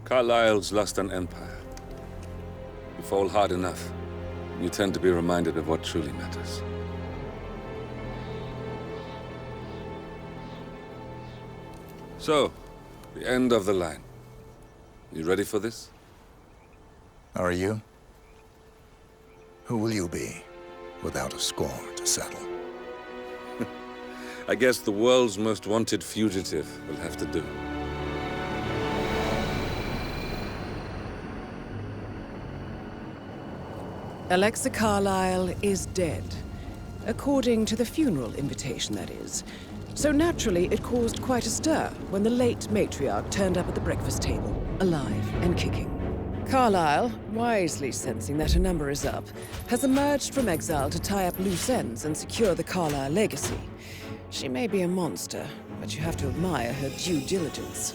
Carlyle's lost an empire. You fall hard enough, you tend to be reminded of what truly matters. So, the end of the line. You ready for this? Are you? Who will you be, without a score to settle? I guess the world's most wanted fugitive will have to do. Alexa Carlyle is dead. According to the funeral invitation, that is. So naturally, it caused quite a stir when the late matriarch turned up at the breakfast table, alive and kicking. Carlyle, wisely sensing that her number is up, has emerged from exile to tie up loose ends and secure the Carlyle legacy. She may be a monster, but you have to admire her due diligence.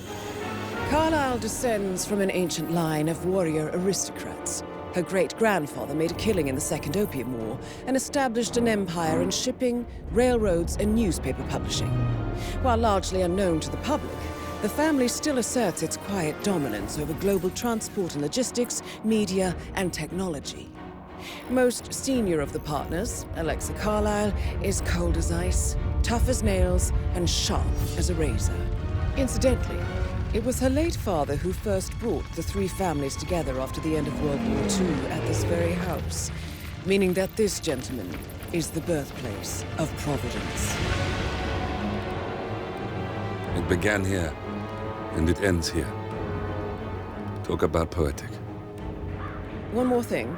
Carlyle descends from an ancient line of warrior aristocrats. Her great-grandfather made a killing in the Second Opium War and established an empire in shipping, railroads, and newspaper publishing. While largely unknown to the public, the family still asserts its quiet dominance over global transport and logistics, media, and technology. Most senior of the partners, Alexa Carlyle, is cold as ice, tough as nails, and sharp as a razor. Incidentally, it was her late father who first brought the three families together after the end of World War II at this very house, meaning that this gentleman is the birthplace of Providence. It began here, and it ends here. Talk about poetic. One more thing.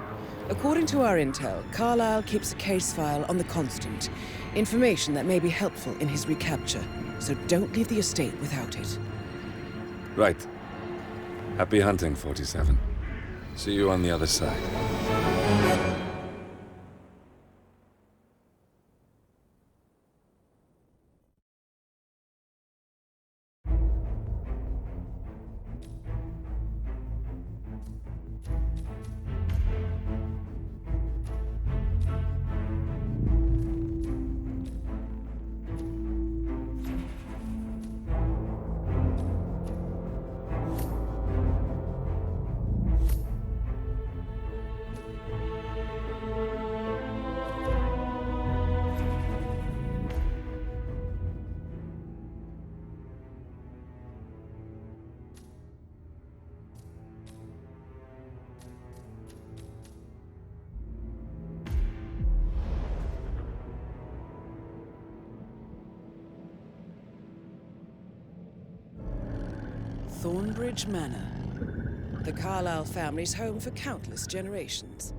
According to our intel, Carlyle keeps a case file on the Constant. Information that may be helpful in his recapture, so don't leave the estate without it. Right. Happy hunting, 47. See you on the other side. Thornbridge Manor, the Carlyle family's home for countless generations.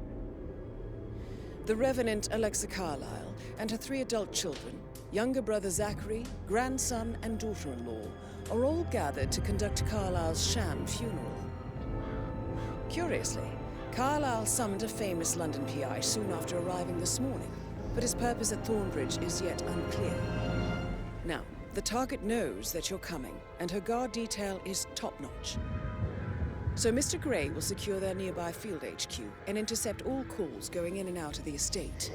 The Revenant Alexa Carlyle and her 3 adult children, younger brother Zachary, grandson, and daughter-in-law, are all gathered to conduct Carlyle's sham funeral. Curiously, Carlyle summoned a famous London PI soon after arriving this morning, but his purpose at Thornbridge is yet unclear. Now, the target knows that you're coming, and her guard detail is top-notch. So Mr. Gray will secure their nearby field HQ and intercept all calls going in and out of the estate.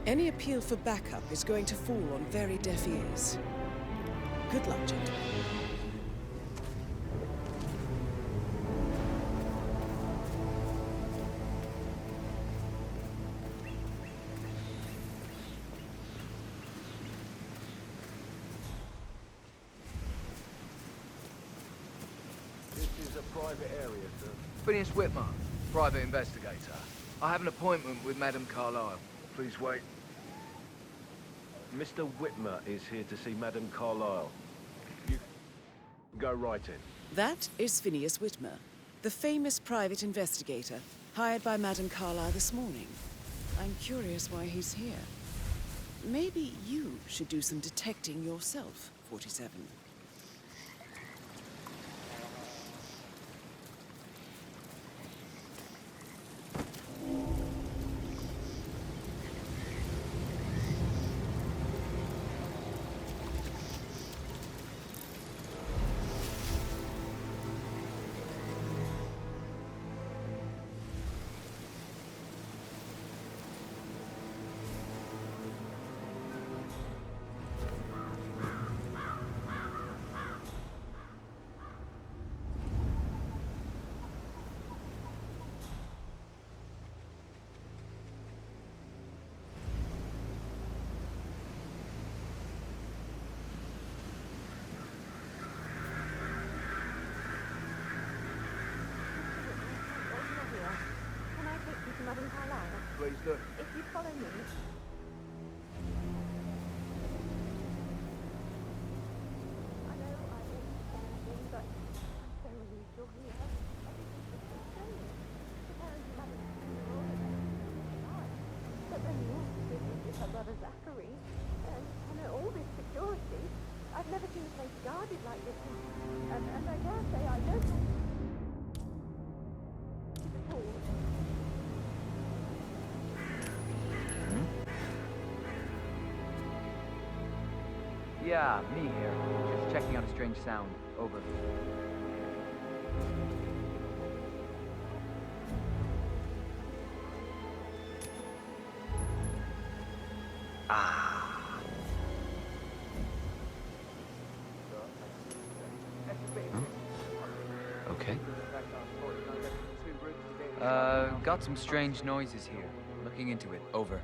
Any appeal for backup is going to fall on very deaf ears. Good luck, gentlemen. Private area, sir. Phineas Whitmer, private investigator. I have an appointment with Madame Carlyle. Please wait. Mr. Whitmer is here to see Madame Carlyle. You go right in. That is Phineas Whitmer, the famous private investigator hired by Madame Carlyle this morning. I'm curious why he's here. Maybe you should do some detecting yourself, 47. please do. If you follow me. I know I won't say anything, but I'm so relieved you're here. I think it's just so strange. Preparing to have a funeral and then life. But then you also business with her brother Zachary. And all this security. I've never seen a place guarded like this. And I dare say I don't know. Yeah, me here. Just checking out a strange sound. Over. Okay. Got some strange noises here. Looking into it. Over.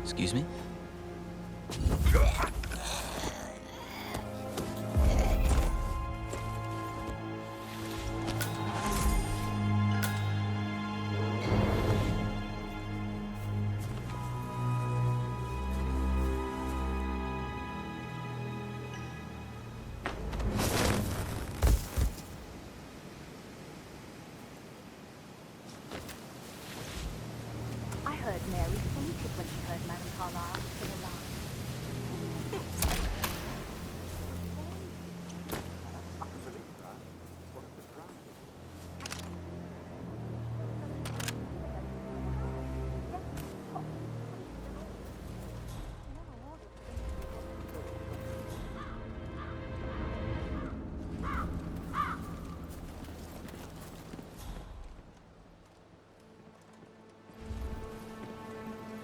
Excuse me? I heard Mary fainted when she heard Madame Carlyle was still alive.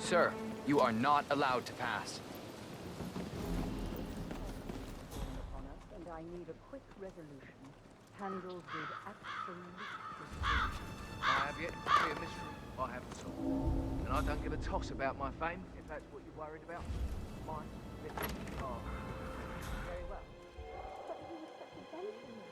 Sir, you are not allowed to pass. Upon us, and I need a quick resolution, handled with absolute precision. I have yet to see a mystery. I have the sword. And I don't give a toss about my fame, if that's what you're worried about. Mine, little car. Very well. But he was such a gentleman.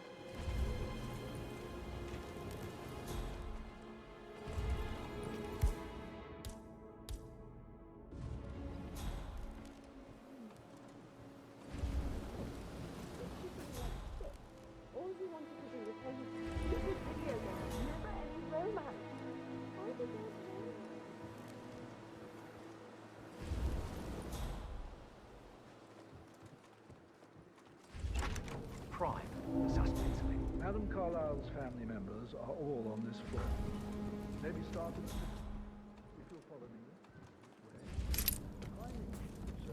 All he wanted to do was play his stupid video games, never any romance. Why did he Prime, the suspects of it. Madame Carlyle's family members are all on this floor. Maybe start at if you'll follow me. So,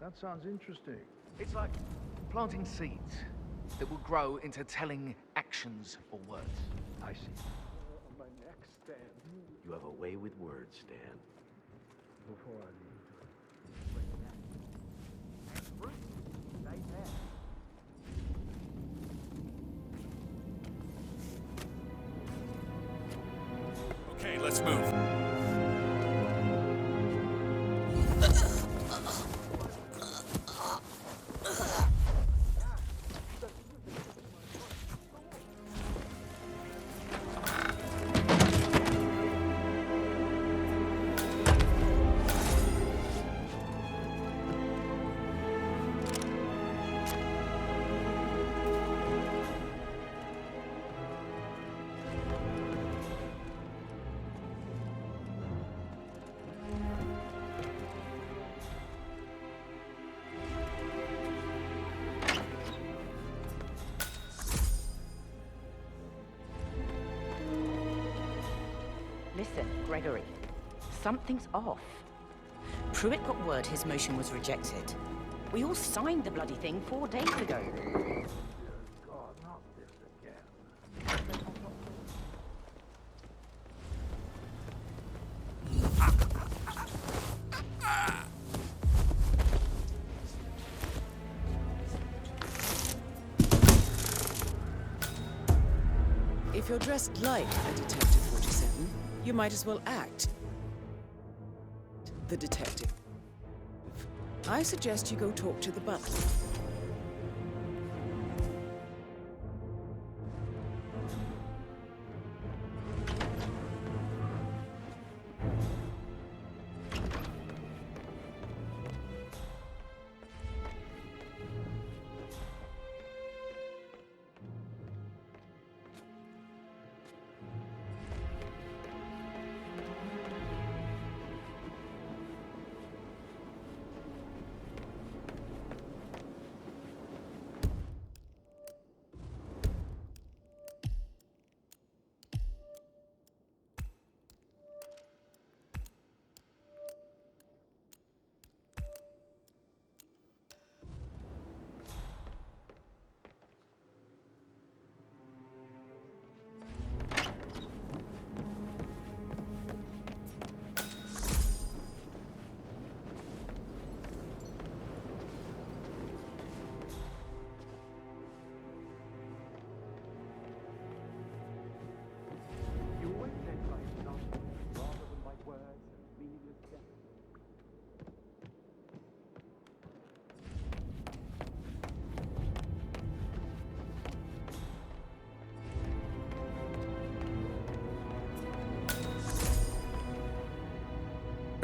that sounds interesting. It's like planting seeds that will grow into telling actions or words. I see. On my next stand, You have a way with words, Stan. before I leave. Okay, let's move. Listen, Gregory. Something's off. Pruitt got word his motion was rejected. We all signed the bloody thing 4 days ago. God, not this again. If you're dressed like a Detective 47, you might as well act the detective. I suggest you go talk to the butler.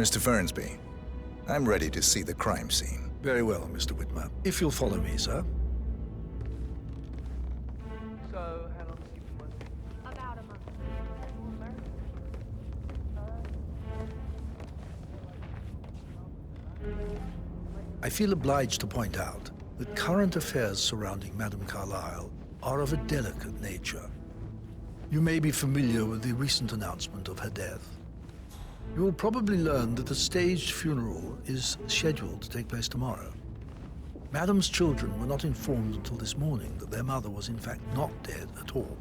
Mr. Fernsby, I'm ready to see the crime scene. Very well, Mr. Whitmer. If you'll follow me, sir. So, how long have you been working? About a month. I feel obliged to point out that current affairs surrounding Madame Carlyle are of a delicate nature. You may be familiar with the recent announcement of her death. You will probably learn that a staged funeral is scheduled to take place tomorrow. Madame's children were not informed until this morning that their mother was in fact not dead at all.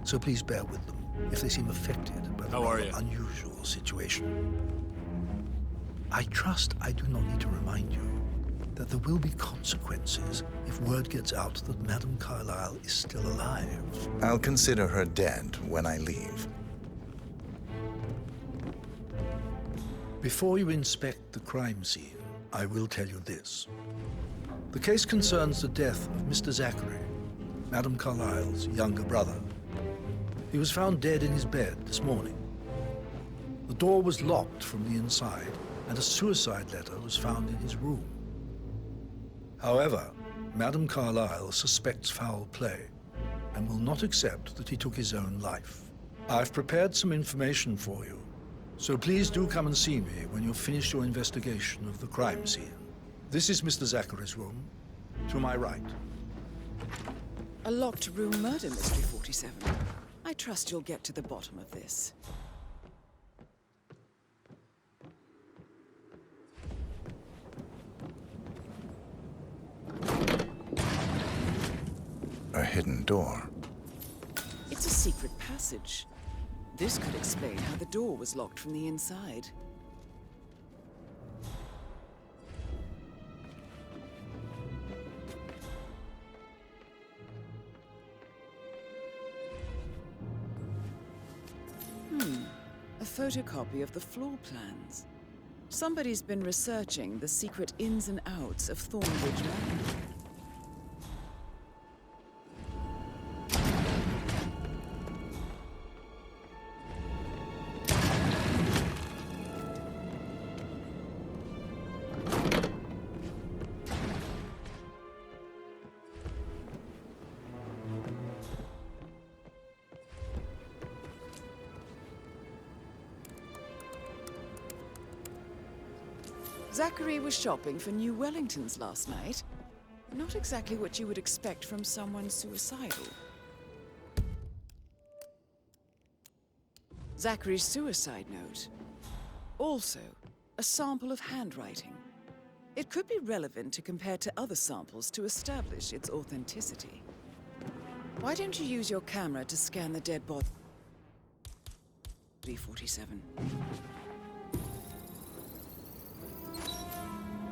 So please bear with them if they seem affected by the rather unusual situation. I trust I do not need to remind you that there will be consequences if word gets out that Madame Carlyle is still alive. I'll consider her dead when I leave. Before you inspect the crime scene, I will tell you this. The case concerns the death of Mr. Zachary, Madame Carlyle's younger brother. He was found dead in his bed this morning. The door was locked from the inside, and a suicide letter was found in his room. However, Madame Carlyle suspects foul play and will not accept that he took his own life. I've prepared some information for you, so please do come and see me when you've finished your investigation of the crime scene. This is Mr. Zachary's room, to my right. A locked room murder mystery, 47. I trust you'll get to the bottom of this. A hidden door. It's a secret passage. This could explain how the door was locked from the inside. A photocopy of the floor plans. Somebody's been researching the secret ins and outs of Thornbridge Manor. Zachary was shopping for new Wellingtons last night. Not exactly what you would expect from someone suicidal. Zachary's suicide note. Also, a sample of handwriting. It could be relevant to compare to other samples to establish its authenticity. Why don't you use your camera to scan the dead body? 47.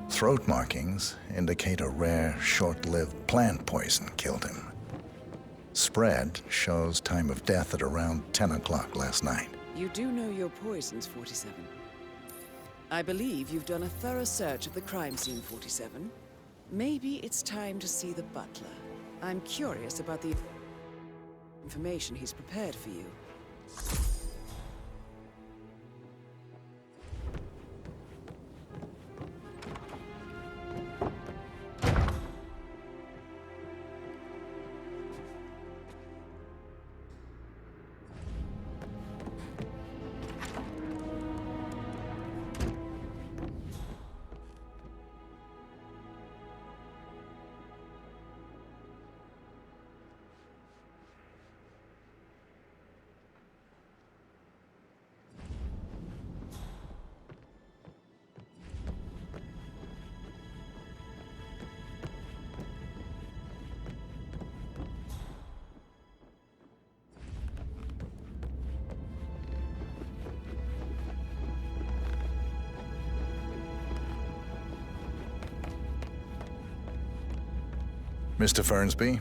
Throat markings indicate a rare, short-lived plant poison killed him. Spread shows time of death at around 10 o'clock last night. You do know your poisons, 47. I believe you've done a thorough search of the crime scene, 47. Maybe it's time to see the butler. I'm curious about the information he's prepared for you. Mr. Fernsby,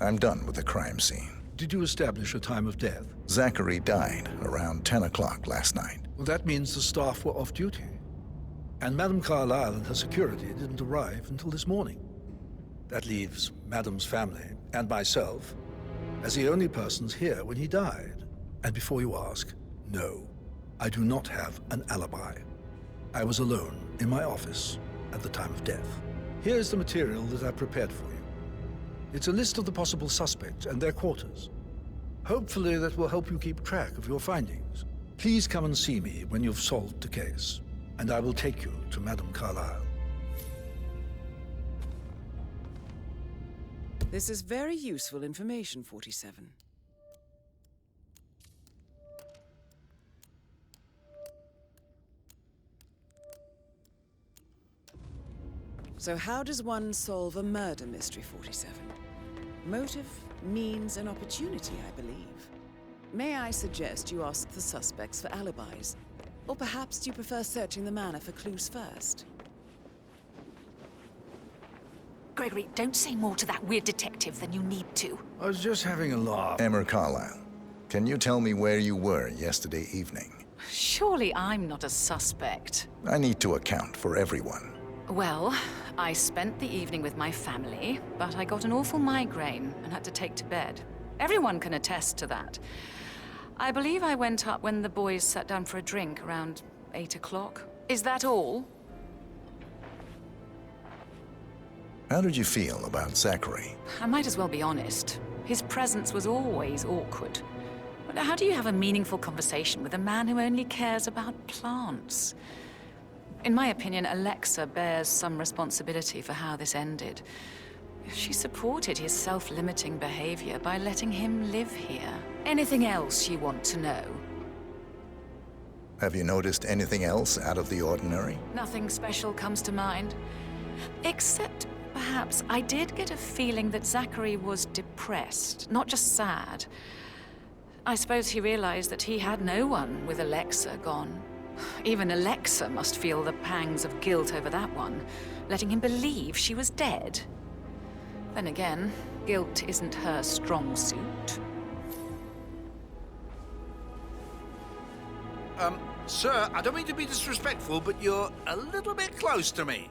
I'm done with the crime scene. Did you establish a time of death? Zachary died around 10 o'clock last night. Well, that means the staff were off duty. And Madame Carlyle and her security didn't arrive until this morning. That leaves Madame's family and myself as the only persons here when he died. And before you ask, no, I do not have an alibi. I was alone in my office at the time of death. Here's the material that I prepared for you. It's a list of the possible suspects and their quarters. Hopefully that will help you keep track of your findings. Please come and see me when you've solved the case, and I will take you to Madame Carlyle. This is very useful information, 47. So how does one solve a murder mystery, 47? Motive, means, and opportunity, I believe. May I suggest you ask the suspects for alibis? Or perhaps do you prefer searching the manor for clues first? Gregory, don't say more to that weird detective than you need to. I was just having a laugh. Emma Carlyle, can you tell me where you were yesterday evening? Surely I'm not a suspect. I need to account for everyone. Well, I spent the evening with my family, but I got an awful migraine and had to take to bed. Everyone can attest to that. I believe I went up when the boys sat down for a drink around 8 o'clock. Is that all? How did you feel about Zachary? I might as well be honest. His presence was always awkward. But how do you have a meaningful conversation with a man who only cares about plants? In my opinion, Alexa bears some responsibility for how this ended. She supported his self-limiting behavior by letting him live here. Anything else you want to know? Have you noticed anything else out of the ordinary? Nothing special comes to mind. Except, perhaps, I did get a feeling that Zachary was depressed, not just sad. I suppose he realized that he had no one with Alexa gone. Even Alexa must feel the pangs of guilt over that one, letting him believe she was dead. Then again, guilt isn't her strong suit. Sir, I don't mean to be disrespectful, but you're a little bit close to me.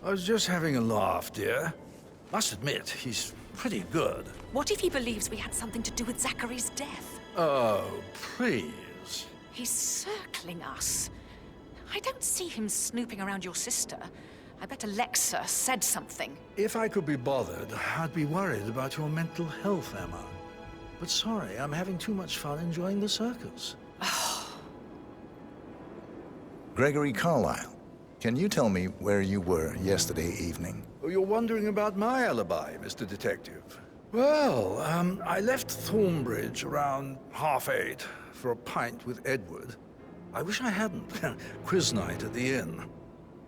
I was just having a laugh, dear. Must admit, he's pretty good. What if he believes we had something to do with Zachary's death? Oh, please. He's circling us. I don't see him snooping around your sister. I bet Alexa said something. If I could be bothered, I'd be worried about your mental health, Emma. But sorry, I'm having too much fun enjoying the circus. Gregory Carlyle, can you tell me where you were yesterday evening? Oh, you're wondering about my alibi, Mr. Detective. Well, I left Thornbridge around 8:30 for a pint with Edward. I wish I hadn't. Quiz night at the inn.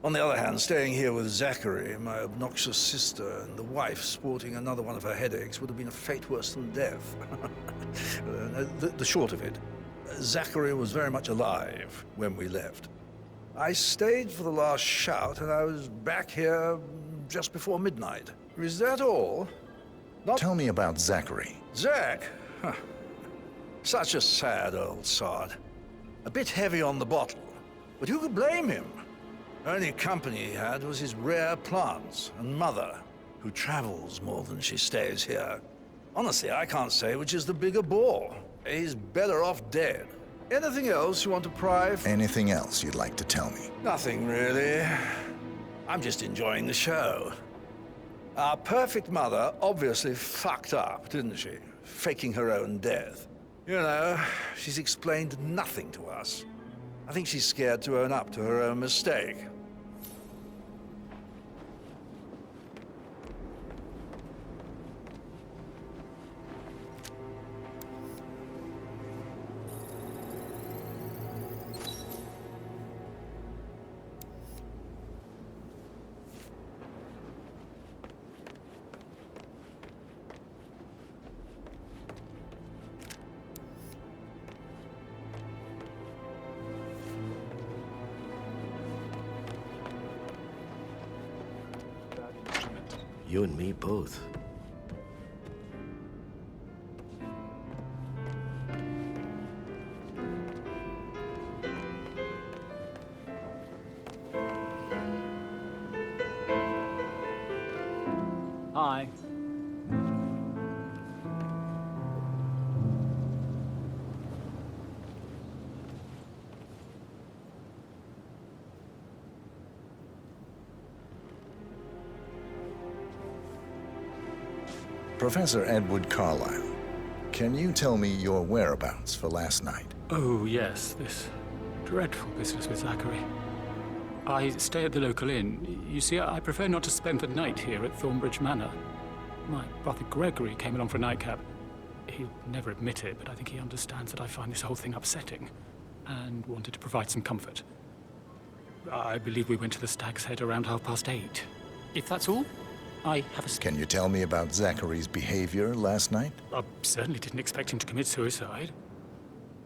On the other hand, staying here with Zachary, my obnoxious sister, and the wife sporting another one of her headaches would have been a fate worse than death. The short of it, Zachary was very much alive when we left. I stayed for the last shout, and I was back here just before midnight. Is that all? Tell me about Zachary. Zach? Huh. Such a sad old sod. A bit heavy on the bottle, but who could blame him? Only company he had was his rare plants and mother, who travels more than she stays here. Honestly, I can't say which is the bigger bore. He's better off dead. Anything else you want to pry? Anything else you'd like to tell me? Nothing really. I'm just enjoying the show. Our perfect mother obviously fucked up, didn't she? Faking her own death. You know, she's explained nothing to us. I think she's scared to own up to her own mistake. You and me both. Hi. Professor Edward Carlyle, can you tell me your whereabouts for last night? Oh, yes, this dreadful business with Zachary. I stay at the local inn. You see, I prefer not to spend the night here at Thornbridge Manor. My brother Gregory came along for a nightcap. He'll never admit it, but I think he understands that I find this whole thing upsetting and wanted to provide some comfort. I believe we went to the Stag's Head around 8:30. If that's all, I have a... Can you tell me about Zachary's behavior last night? I certainly didn't expect him to commit suicide.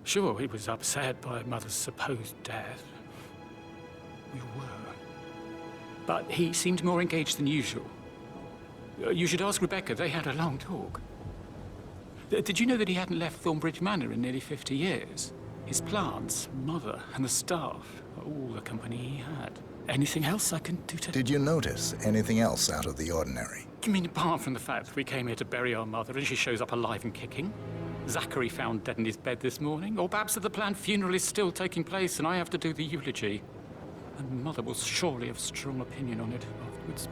Sure, he was upset by Mother's supposed death. We were. But he seemed more engaged than usual. You should ask Rebecca. They had a long talk. Did you know that he hadn't left Thornbridge Manor in nearly 50 years? His plants, Mother, and the staff, all the company he had. Anything else I can do to... Did you notice anything else out of the ordinary? You mean apart from the fact that we came here to bury our mother and she shows up alive and kicking? Zachary found dead in his bed this morning? Or perhaps that the planned funeral is still taking place and I have to do the eulogy? And Mother will surely have a strong opinion on it afterwards.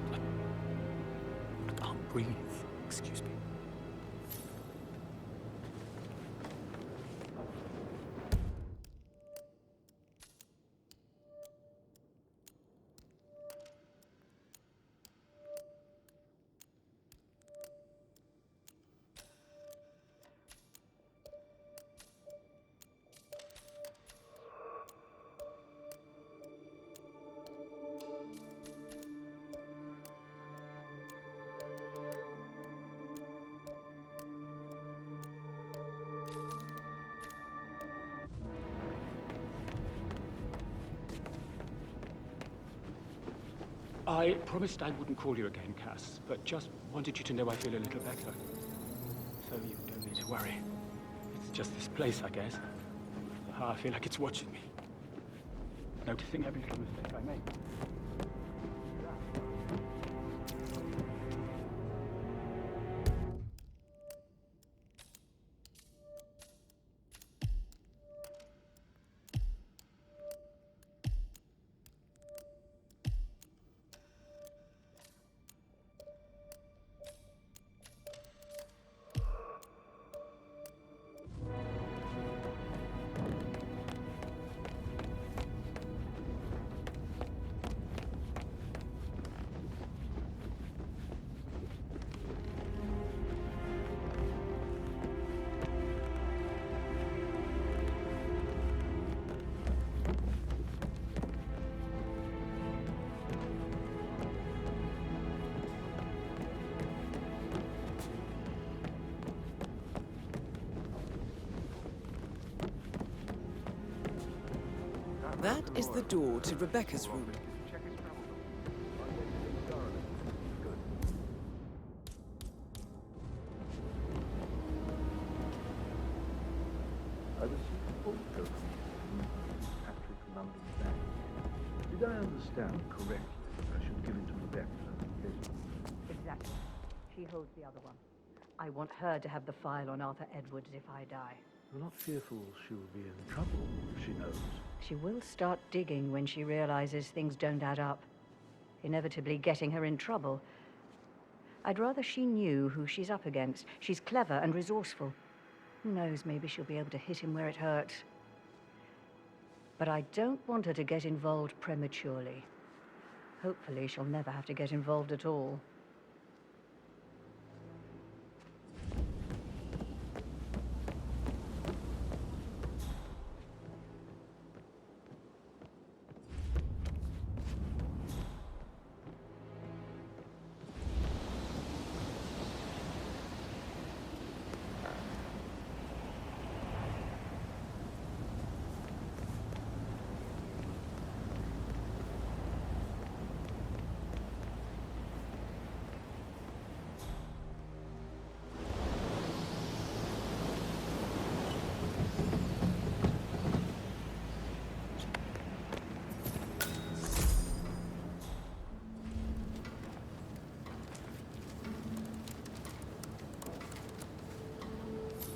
I can't breathe. Excuse me. I promised I wouldn't call you again, Cass, but just wanted you to know I feel a little better. So you don't need to worry. It's just this place, I guess. I feel like it's watching me. Noticing every little mistake I make. That is the door to Rebecca's room. I received a phone call from Patrick London Bank. Did I understand correctly that I should give it to Rebecca in case of... Exactly. She holds the other one. I want her to have the file on Arthur Edwards if I die. You're not fearful she will be in trouble if she knows? She will start digging when she realizes things don't add up, inevitably getting her in trouble. I'd rather she knew who she's up against. She's clever and resourceful. Who knows, maybe she'll be able to hit him where it hurts. But I don't want her to get involved prematurely. Hopefully she'll never have to get involved at all.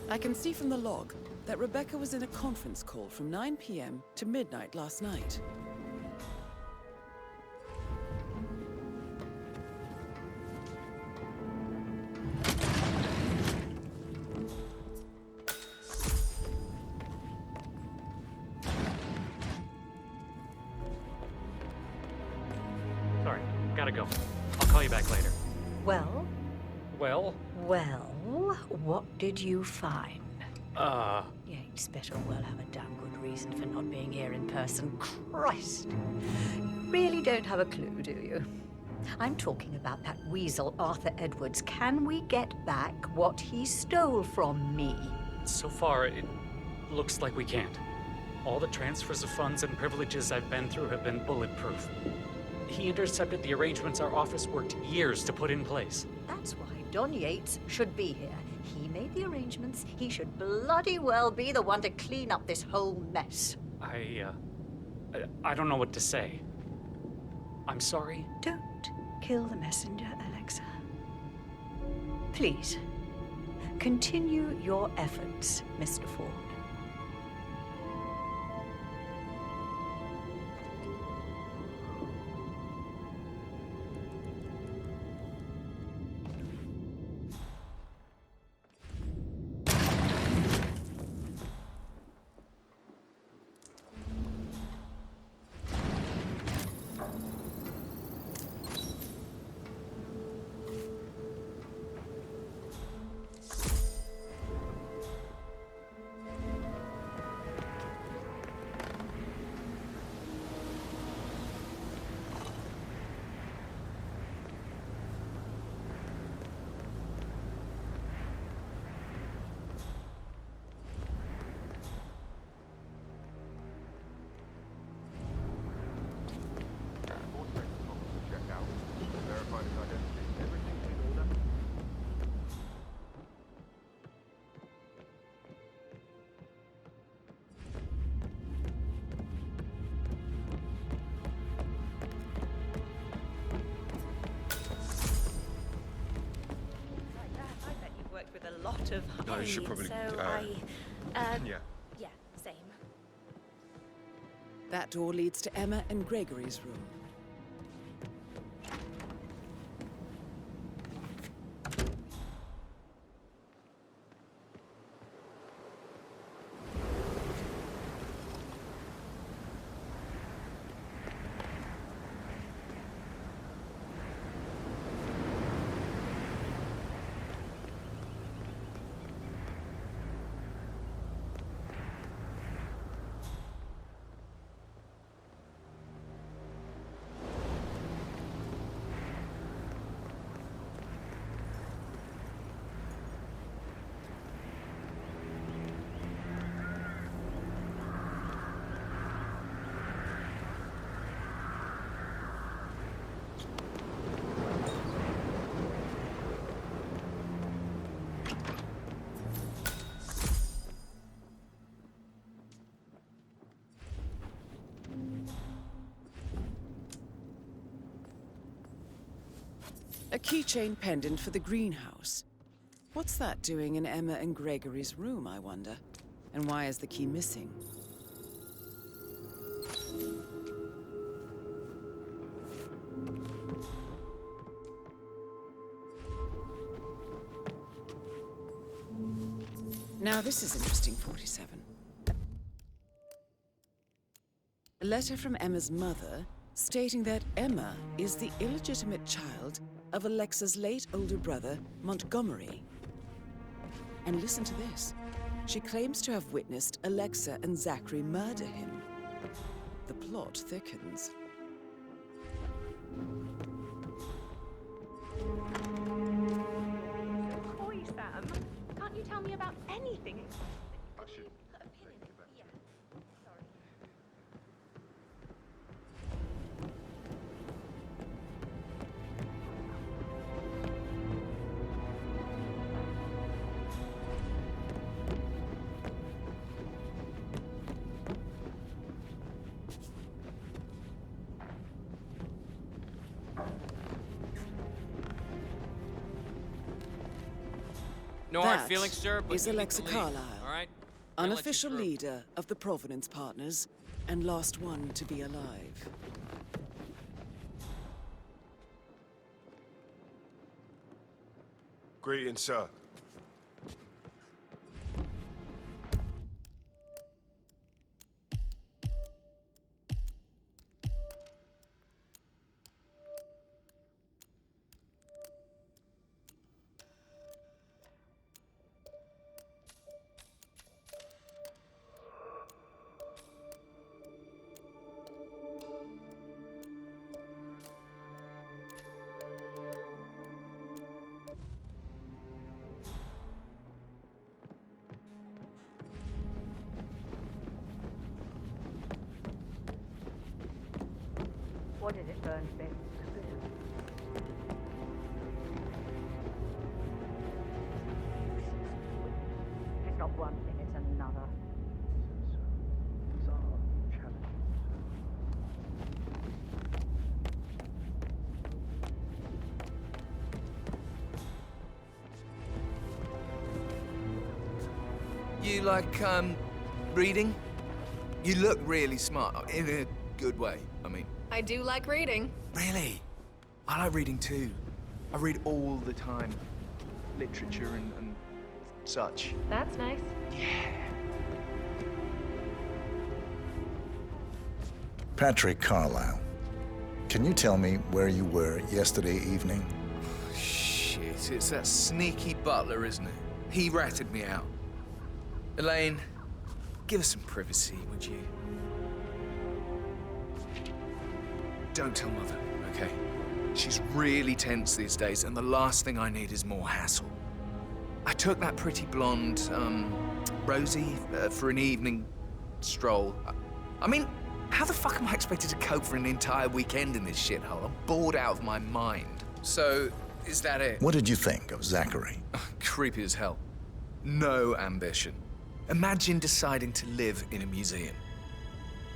I can see from the log that Rebecca was in a conference call from 9 p.m. to midnight last night. go. I'll call you back later. Well? Well? Well, what did you find? Yates better well have a damn good reason for not being here in person. Christ! You really don't have a clue, do you? I'm talking about that weasel, Arthur Edwards. Can we get back what he stole from me? So far, it looks like we can't. All the transfers of funds and privileges I've been through have been bulletproof. He intercepted the arrangements our office worked years to put in place. That's why Don Yates should be here. He made the arrangements. He should bloody well be the one to clean up this whole mess. I don't know what to say. I'm sorry. Don't kill the messenger, Alexa. Please, continue your efforts, Mr. Ford. With a lot of No, you should probably. so yeah. Yeah, same. That door leads to Emma and Gregory's room. A keychain pendant for the greenhouse. What's that doing in Emma and Gregory's room, I wonder? And why is the key missing? Now this is interesting, 47. A letter from Emma's mother stating that Emma is the illegitimate child of Alexa's late older brother, Montgomery. And listen to this. She claims to have witnessed Alexa and Zachary murder him. The plot thickens. Coy, Sam. Can't you tell me about anything? I should. Yeah. Sorry. No hard feelings, sir, but is you need Alexa to leave, Carlyle, all right? unofficial leader of the Provenance Partners, and last one to be alive. Greetings, sir. What is it, Burnsby? It's not one thing, it's another. These are challenges. You like, reading? You look really smart, in a good way, I mean. I do like reading. Really? I like reading too. I read all the time. Literature and such. That's nice. Patrick Carlisle, can you tell me where you were yesterday evening? Shit, it's that sneaky butler, isn't it? He ratted me out. Elaine, give us some privacy, would you? Don't tell Mother, okay? She's really tense these days, and the last thing I need is more hassle. I took that pretty blonde, Rosie, for an evening stroll. I mean, how the fuck am I expected to cope for an entire weekend in this shithole? I'm bored out of my mind. So, is that it? What did you think of Zachary? Creepy as hell. No ambition. Imagine deciding to live in a museum.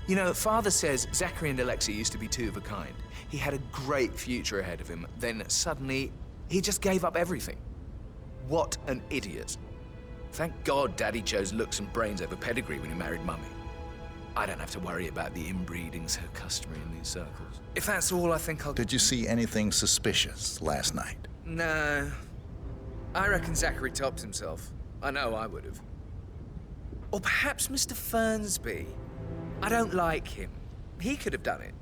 You know, Father says Zachary and Alexia used to be two of a kind. He had a great future ahead of him, then suddenly, he just gave up everything. What an idiot. Thank God Daddy chose looks and brains over pedigree when he married Mummy. I don't have to worry about the inbreeding so customary in these circles. If that's all, I think I'll... Did you see anything suspicious last night? No. I reckon Zachary topped himself. I know I would have. Or perhaps Mr. Fernsby. I don't like him. He could have done it.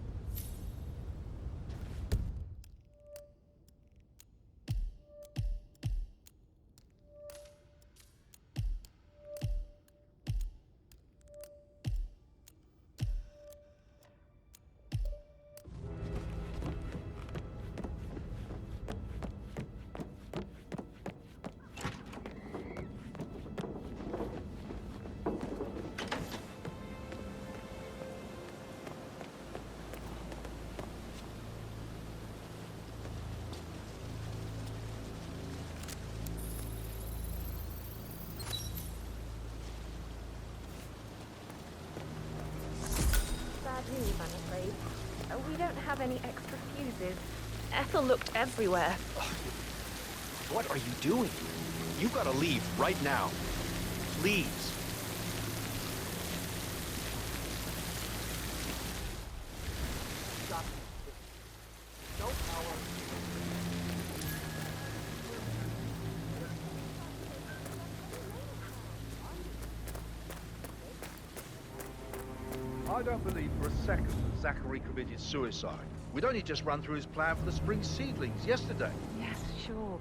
News, I'm afraid. We don't have any extra fuses. Ethel looked everywhere. What are you doing? You gotta leave right now. Please. No power. I don't believe for a second that Zachary committed suicide. We'd only just run through his plan for the spring seedlings yesterday. Yes, sure.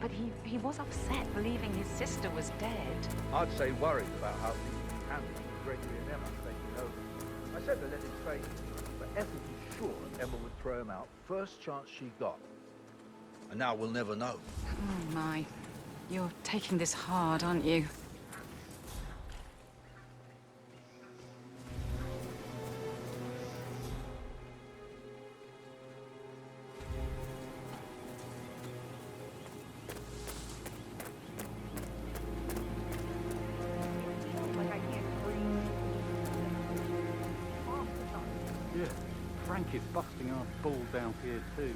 But he was upset believing his sister was dead. I'd say worried about how things would be handled with Gregory and Emma taking over. I said to let him stay, but Ethel was sure Emma would throw him out first chance she got. And now we'll never know. Oh, my. You're taking this hard, aren't you? Yeah, Frank is busting our balls down here too.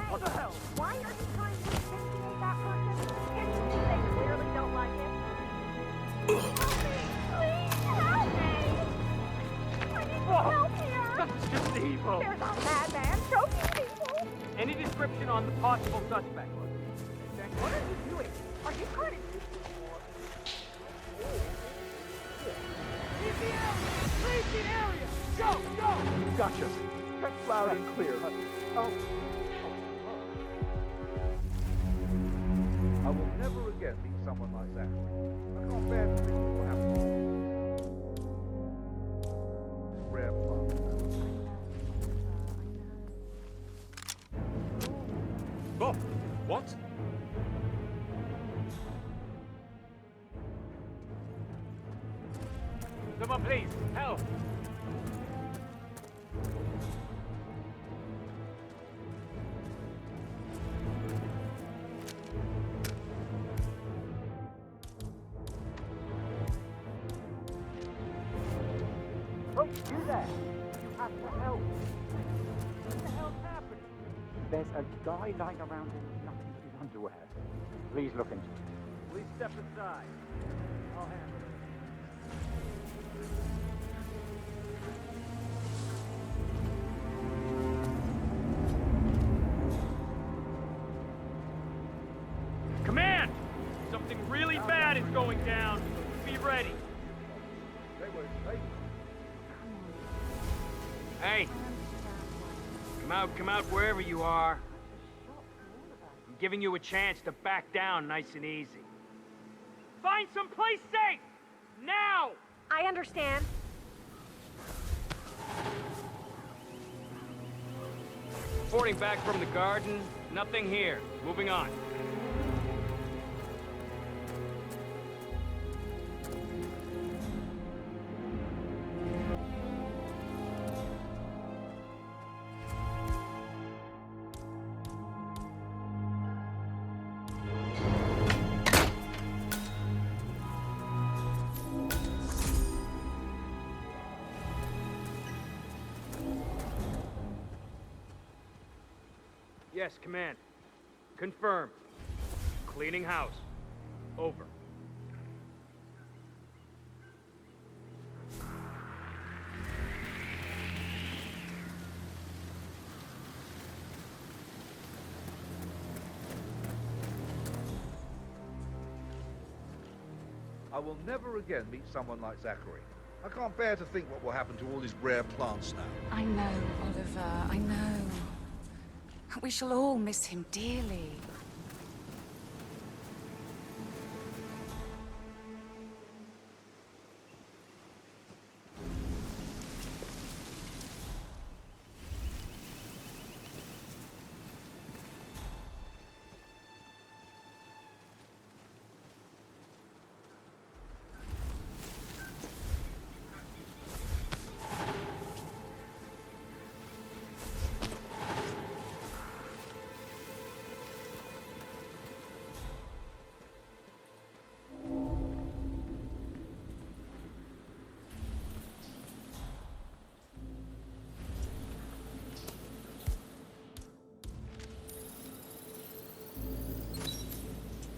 What the hell? Why are you trying to intimidate that person? Can't you see they clearly don't like him? Help me! Please help me! I need help here! That's just evil. There's a madman choking people! Any description on the possible suspect? What are you doing? Are you trying to use me Leave the area! Leave the area! Go! Go! Gotcha. That's loud and clear. Oh. I will never again meet someone like that. I can't bear to think what will happen. It's rare fun. Oh, what? Someone please, help! Oh, you there! You have to help! What the hell's happening? There's a guy lying around in nothing but his underwear. Please look into it. Please step aside. I'll handle it. Command! Something really bad is going down. Be ready. Hey! Come out wherever you are. I'm giving you a chance to back down nice and easy. Find some place safe! Now! I understand. Reporting back from the garden. Nothing here. Moving on. Yes, command. Confirmed. Cleaning house. Over. I will never again meet someone like Zachary. I can't bear to think what will happen to all these rare plants now. I know, Oliver, I know. We shall all miss him dearly.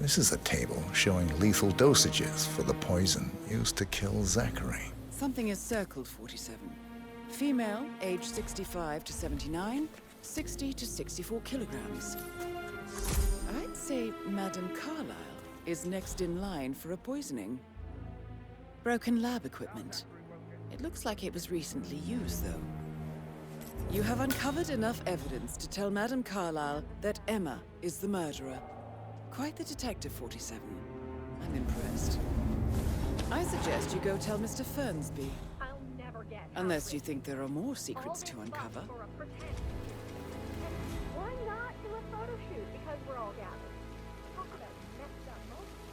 This is a table showing lethal dosages for the poison used to kill Zachary. Something is circled, 47. Female, age 65 to 79, 60 to 64 kilograms. I'd say Madame Carlyle is next in line for a poisoning. Broken lab equipment. It looks like it was recently used, though. You have uncovered enough evidence to tell Madame Carlyle that Emma is the murderer. Quite the detective, 47. I'm impressed. I suggest you go tell Mr. Fernsby. I'll never get Unless you think there are more secrets to uncover. for a pretend. Why not do a photo shoot because we're all gathered? Talk about messed up moments.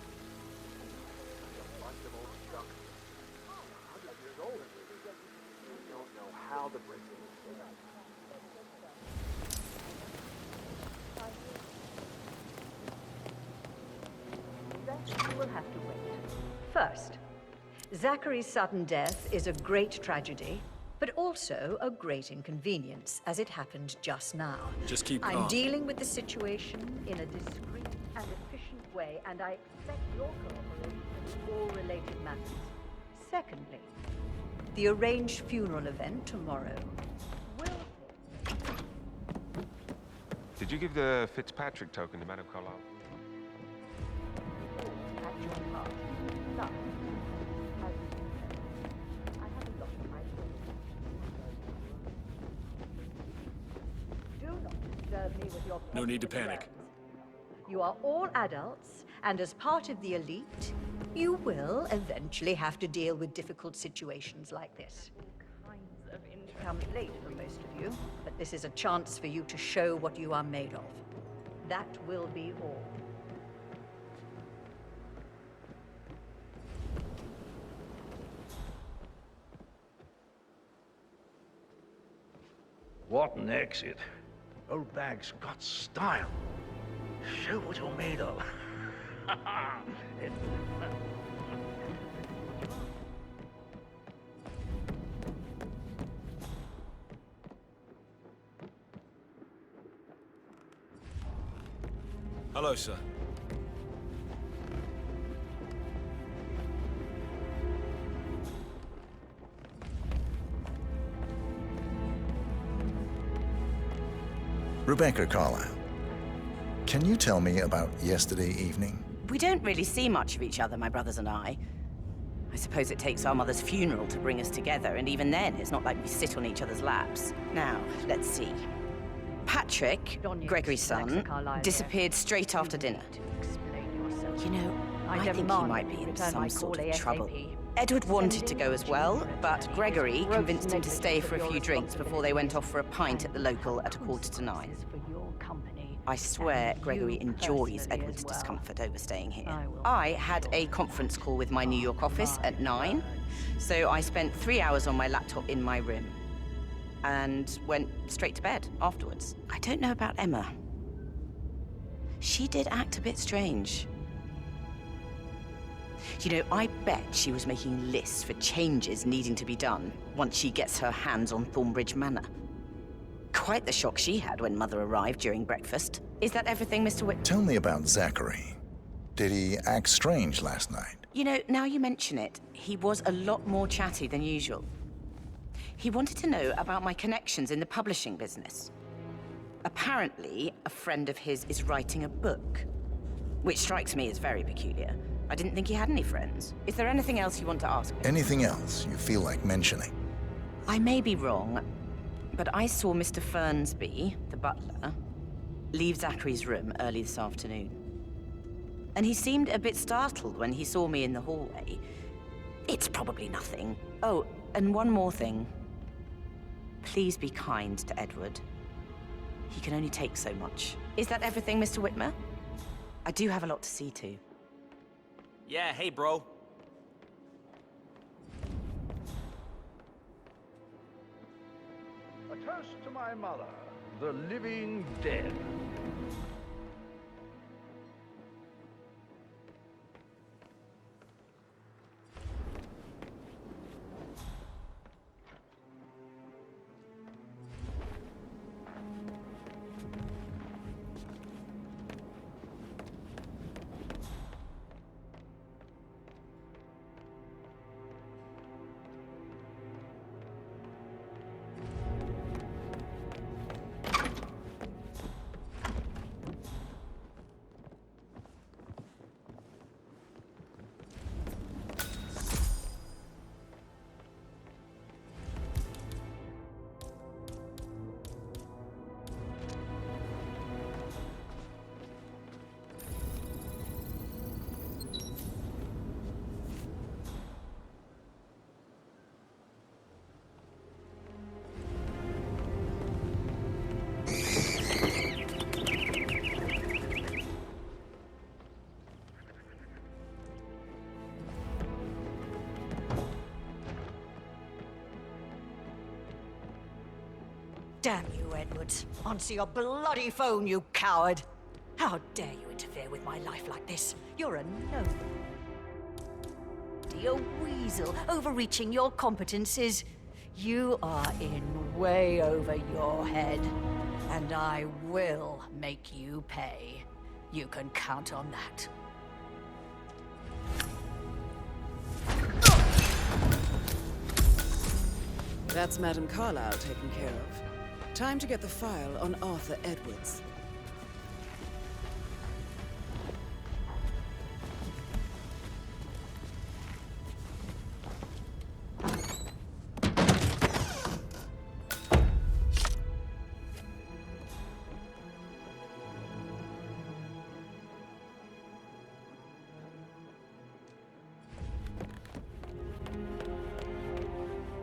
Bunch of old junk. 100 years old. You don't know how the break was. You will have to wait. First, Zachary's sudden death is a great tragedy, but also a great inconvenience, as it happened just now. Just keep I'm calm. dealing with the situation in a discreet and efficient way, and I expect your cooperation in all related matters. Secondly, the arranged funeral event tomorrow will... Did you give the Fitzpatrick token to Madame Carlyle? at your heart. Now, as you said, I have a lot of my own. Do not disturb me with your... No need to panic. You are all adults, and as part of the elite, you will eventually have to deal with difficult situations like this. Comes late for most of you, but this is a chance for you to show what you are made of. That will be all. What an exit. Old bag's got style. Show what you're made of. Hello, sir. Rebecca Carlyle, can you tell me about yesterday evening? We don't really see much of each other, my brothers and I. I suppose it takes our mother's funeral to bring us together, and even then, it's not like we sit on each other's laps. Now, let's see. Patrick, Gregory's son, disappeared straight after dinner. You know, I think he might be in some sort of trouble. Edward wanted to go as well, but Gregory convinced him to stay for a few drinks before they went off for a pint at the local at 9:15. I swear Gregory enjoys Edward's discomfort over staying here. I had a conference call with my New York office at 9, so I spent 3 hours on my laptop in my room and went straight to bed afterwards. I don't know about Emma. She did act a bit strange. You know, I bet she was making lists for changes needing to be done once she gets her hands on Thornbridge Manor. Quite the shock she had when Mother arrived during breakfast. Is that everything, Mr. Whit? Tell me about Zachary. Did he act strange last night? You know, now you mention it, he was a lot more chatty than usual. He wanted to know about my connections in the publishing business. Apparently, a friend of his is writing a book, which strikes me as very peculiar. I didn't think he had any friends. Is there anything else you want to ask me? Anything else you feel like mentioning? I may be wrong, but I saw Mr. Fernsby, the butler, leave Zachary's room early this afternoon. And he seemed a bit startled when he saw me in the hallway. It's probably nothing. Oh, and one more thing. Please be kind to Edward. He can only take so much. Is that everything, Mr. Whitmer? I do have a lot to see to. Yeah, hey, bro. A toast to my mother, the living dead. Damn you, Edwards. Answer your bloody phone, you coward! How dare you interfere with my life like this? You're a nobody, a weasel, overreaching your competences. You are in way over your head, and I will make you pay. You can count on that. That's Madame Carlyle taken care of. Time to get the file on Arthur Edwards.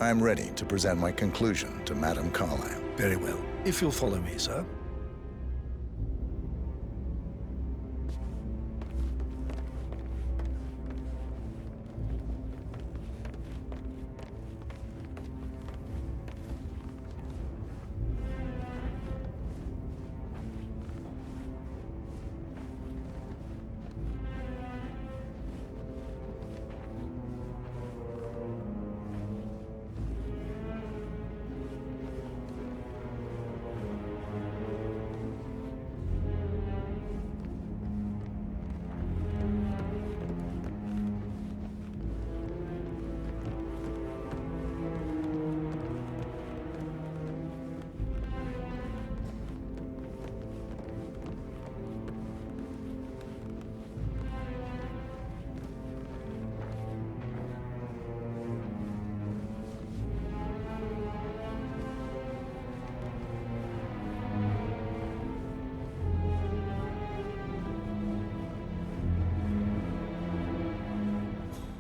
I'm ready to present my conclusion to Madame Carlyle. Very well. If you'll follow me, sir.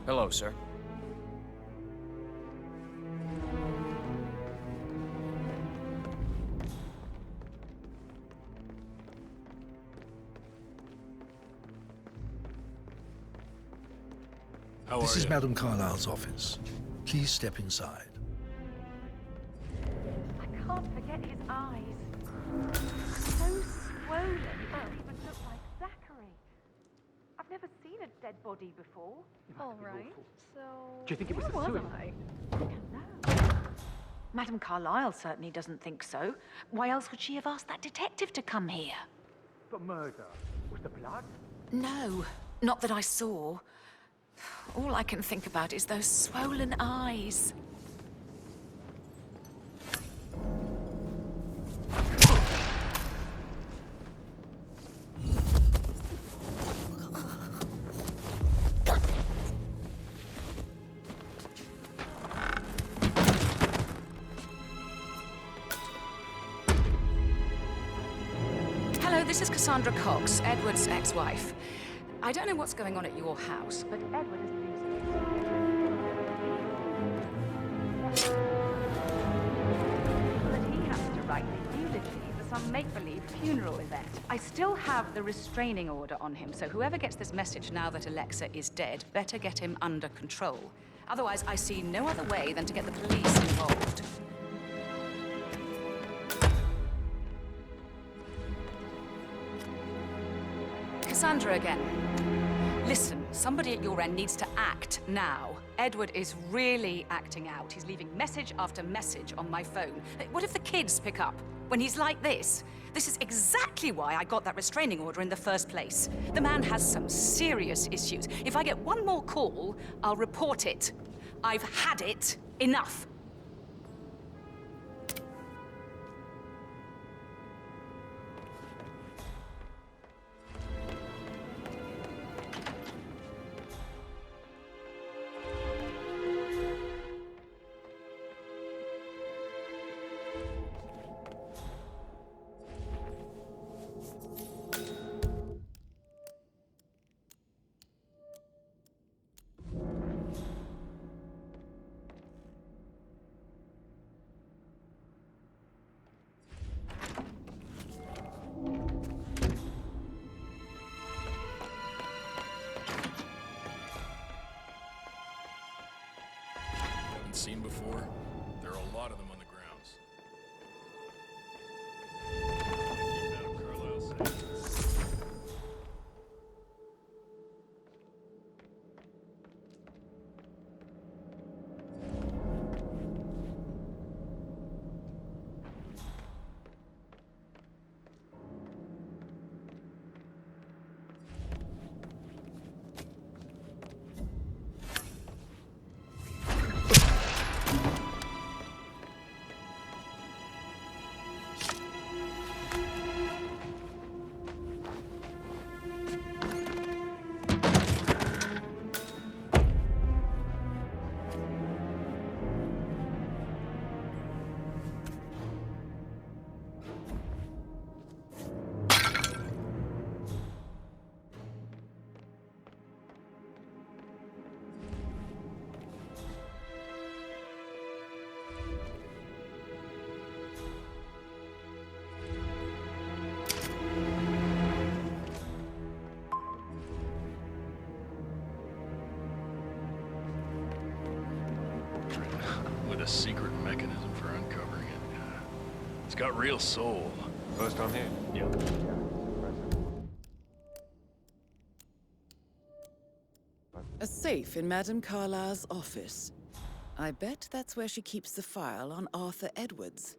Hello, sir. This is Madame Carlyle's office. Please step inside. I can't forget his eyes. So swollen, it doesn't even look like Zachary. I've never seen a dead body before. All right, so... Do you think it was where a was suicide? I don't know. Madame Carlyle certainly doesn't think so. Why else would she have asked that detective to come here? The murder. Was the blood? No, not that I saw. All I can think about is those swollen eyes. Hello, this is Cassandra Cox, Edward's ex-wife. I don't know what's going on at your house, but Edward is that he has to write the eulogy for some make-believe funeral event. I still have the restraining order on him, so whoever gets this message now that Alexa is dead better get him under control. Otherwise, I see no other way than to get the police involved. Cassandra again. Listen, somebody at your end needs to act now. Edward is really acting out. He's leaving message after message on my phone. What if the kids pick up when he's like this? This is exactly why I got that restraining order in the first place. The man has some serious issues. If I get one more call, I'll report it. I've had it. Enough. Seen before? There are a lot of them on the grounds. Keep Madame Carlyle safe. With a secret mechanism for uncovering it. It's got real soul. Post on here? Yeah. A safe in Madame Carlyle's office. I bet that's where she keeps the file on Arthur Edwards.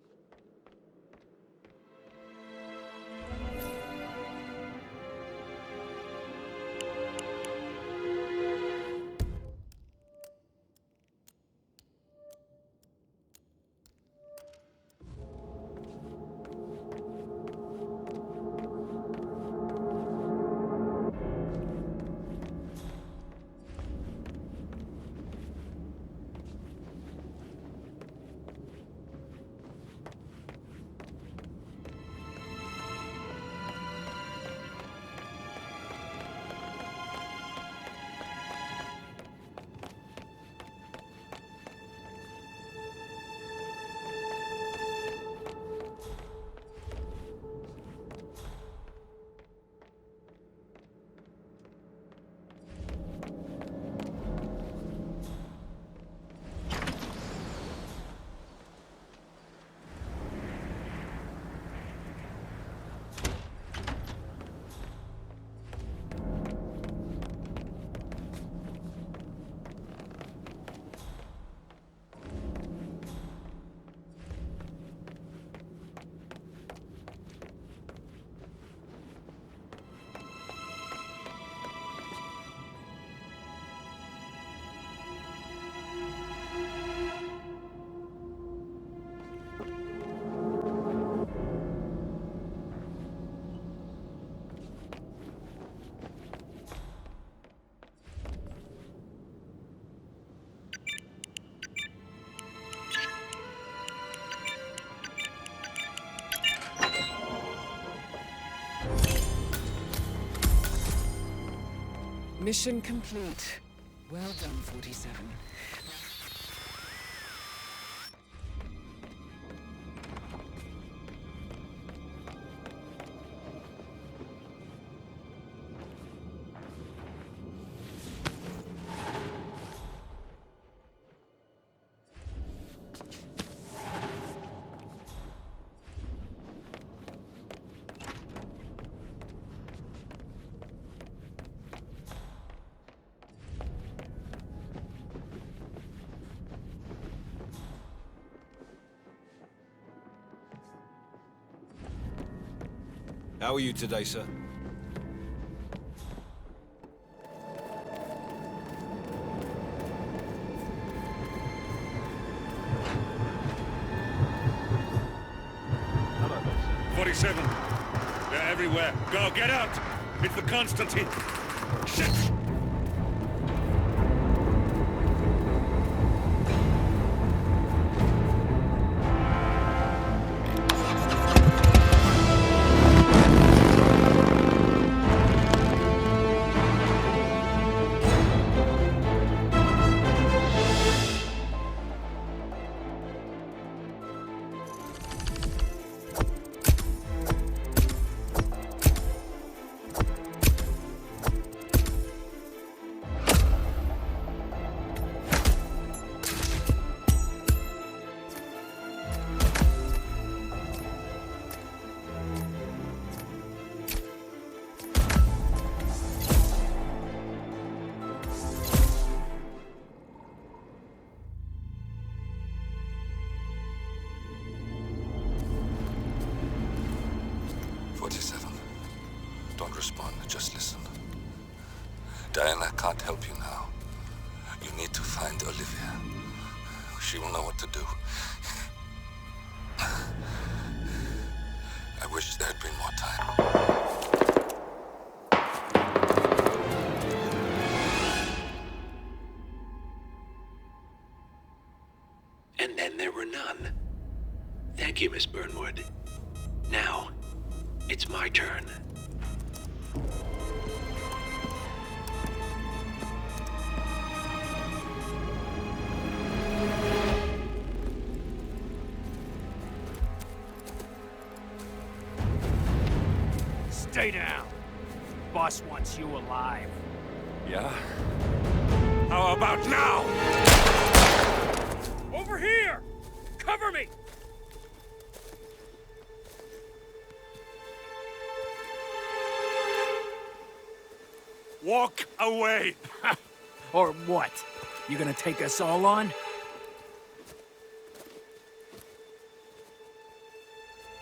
Mission complete. Well done, 47. How are you today, sir? Hello, 47. They're everywhere. Go, get out! It's the Constantine. Shit! Don't respond, just listen. Diana can't help you now. You need to find Olivia. She will know what to do. I wish there had been more time. And then there were none. Thank you, Miss Burnwood. Now, it's my turn. Stay down. Boss wants you alive. Yeah? How about now? Over here! Cover me! Walk away! Or what? You gonna take us all on?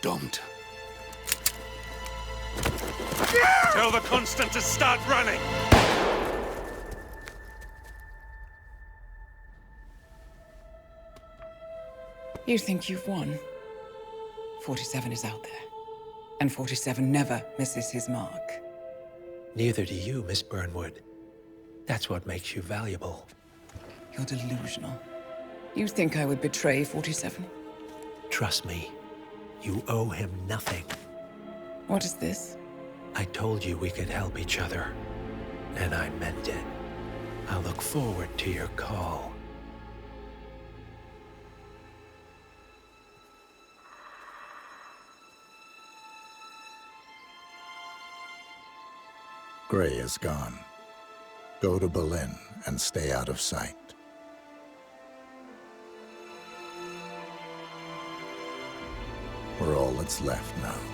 Don't. Tell the Constant to start running! You think you've won? 47 is out there. And 47 never misses his mark. Neither do you, Miss Burnwood. That's what makes you valuable. You're delusional. You think I would betray 47? Trust me, you owe him nothing. What is this? I told you we could help each other, and I meant it. I'll look forward to your call. Gray is gone. Go to Berlin and stay out of sight. We're all that's left now.